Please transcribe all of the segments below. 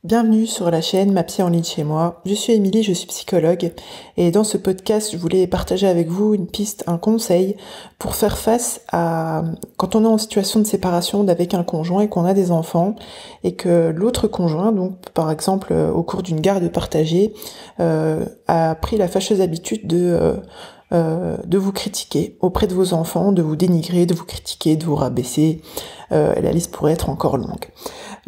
Bienvenue sur la chaîne Ma Psy en ligne chez moi. Je suis Émilie, je suis psychologue et dans ce podcast, je voulais partager avec vous une piste, un conseil pour faire face à quand on est en situation de séparation avec un conjoint et qu'on a des enfants et que l'autre conjoint, donc par exemple au cours d'une garde partagée, a pris la fâcheuse habitude de vous critiquer auprès de vos enfants, de vous dénigrer, de vous critiquer, de vous rabaisser. La liste pourrait être encore longue.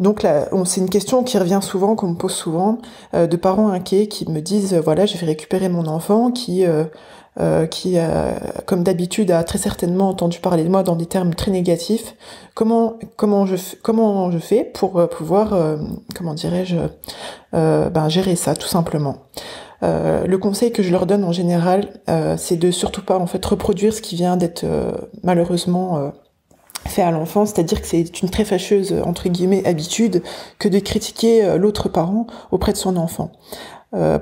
Donc là, c'est une question qui revient souvent, qu'on me pose souvent, de parents inquiets qui me disent, voilà, je vais récupérer mon enfant qui comme d'habitude, a très certainement entendu parler de moi dans des termes très négatifs. Comment je fais pour pouvoir, gérer ça, tout simplement. Le conseil que je leur donne en général, c'est de surtout pas en fait reproduire ce qui vient d'être malheureusement fait à l'enfant, c'est-à-dire que c'est une très fâcheuse entre guillemets habitude que de critiquer l'autre parent auprès de son enfant.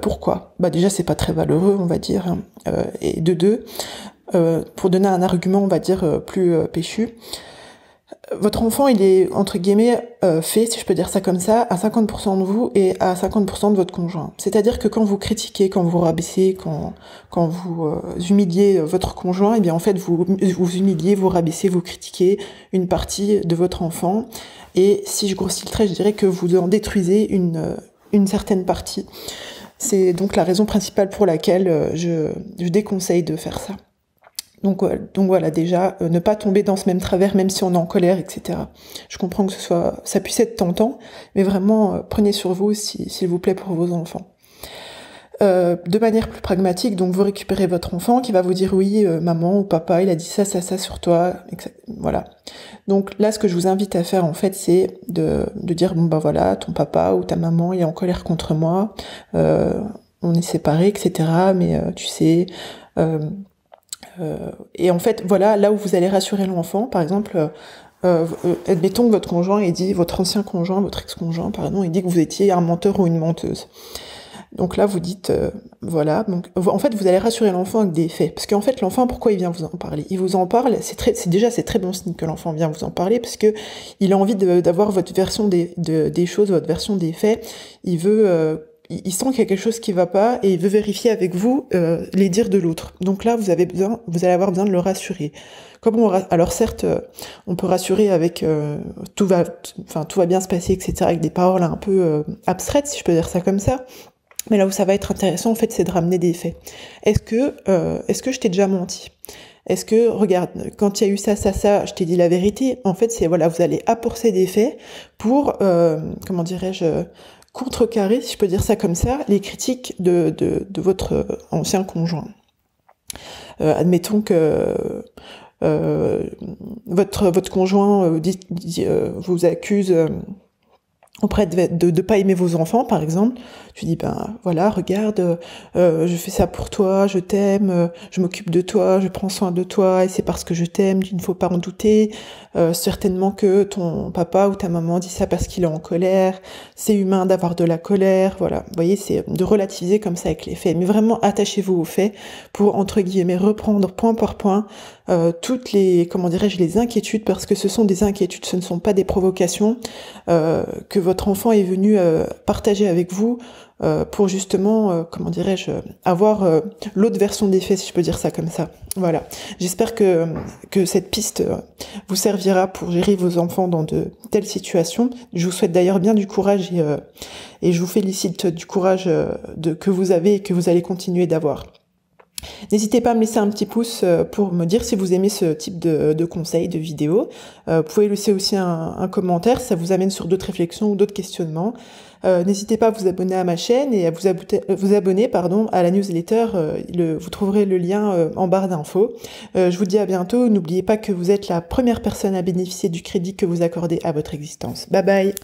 Pourquoi ? Déjà c'est pas très valeureux, on va dire, hein. Et de deux, pour donner un argument, on va dire plus péchu. Votre enfant, il est, entre guillemets, fait, si je peux dire ça comme ça, à 50% de vous et à 50% de votre conjoint. C'est-à-dire que quand vous critiquez, quand vous rabaissez, quand vous humiliez votre conjoint, eh bien en fait, vous humiliez, vous rabaissez, vous critiquez une partie de votre enfant. Et si je grossis le trait, je dirais que vous en détruisez une certaine partie. C'est donc la raison principale pour laquelle je déconseille de faire ça. Donc voilà, déjà, ne pas tomber dans ce même travers, même si on est en colère, etc. Je comprends que ça puisse être tentant, mais vraiment, prenez sur vous, s'il vous plaît, pour vos enfants. De manière plus pragmatique, donc vous récupérez votre enfant qui va vous dire oui, maman ou papa, il a dit ça sur toi, etc. Voilà. Donc là, ce que je vous invite à faire, en fait, c'est de dire, voilà, ton papa ou ta maman est en colère contre moi, on est séparés, etc. Mais tu sais... et en fait, voilà, là où vous allez rassurer l'enfant, par exemple, admettons que votre conjoint ait dit, votre ancien conjoint, votre ex-conjoint, pardon, il dit que vous étiez un menteur ou une menteuse. Donc là, vous dites, voilà, donc en fait, vous allez rassurer l'enfant avec des faits. Parce qu'en fait, l'enfant, pourquoi il vient vous en parler ? Il vous en parle, c'est très bon signe que l'enfant vient vous en parler, parce que il a envie d'avoir votre version des choses, votre version des faits. Il veut... il sent qu'il y a quelque chose qui va pas et il veut vérifier avec vous les dires de l'autre. Donc là, vous allez avoir besoin de le rassurer. Alors certes, on peut rassurer avec tout va bien se passer, etc. avec des paroles un peu abstraites, si je peux dire ça comme ça. Mais là où ça va être intéressant, en fait, c'est de ramener des faits. Est-ce que je t'ai déjà menti ? Est-ce que, regarde, quand il y a eu ça, je t'ai dit la vérité. En fait, c'est voilà, vous allez apporter des faits pour, contrecarrer, si je peux dire ça comme ça, les critiques de votre ancien conjoint. Admettons que votre conjoint vous accuse auprès de pas aimer vos enfants, par exemple. Tu dis, voilà, regarde, je fais ça pour toi, je t'aime, je m'occupe de toi, je prends soin de toi, et c'est parce que je t'aime, il ne faut pas en douter. Certainement que ton papa ou ta maman dit ça parce qu'il est en colère, c'est humain d'avoir de la colère, voilà. Vous voyez, c'est de relativiser comme ça avec les faits. Mais vraiment, attachez-vous aux faits pour, entre guillemets, reprendre point par point toutes les, les inquiétudes, parce que ce sont des inquiétudes, ce ne sont pas des provocations que votre enfant est venu partager avec vous pour justement, avoir l'autre version des faits, si je peux dire ça comme ça. Voilà. J'espère que cette piste vous servira pour gérer vos enfants dans de telles situations. Je vous souhaite d'ailleurs bien du courage et je vous félicite du courage que vous avez et que vous allez continuer d'avoir. N'hésitez pas à me laisser un petit pouce pour me dire si vous aimez ce type de conseils, de vidéos. Vous pouvez laisser aussi un commentaire, ça vous amène sur d'autres réflexions ou d'autres questionnements. N'hésitez pas à vous abonner à ma chaîne et à vous abonner à la newsletter. Vous trouverez le lien en barre d'infos. Je vous dis à bientôt. N'oubliez pas que vous êtes la première personne à bénéficier du crédit que vous accordez à votre existence. Bye bye.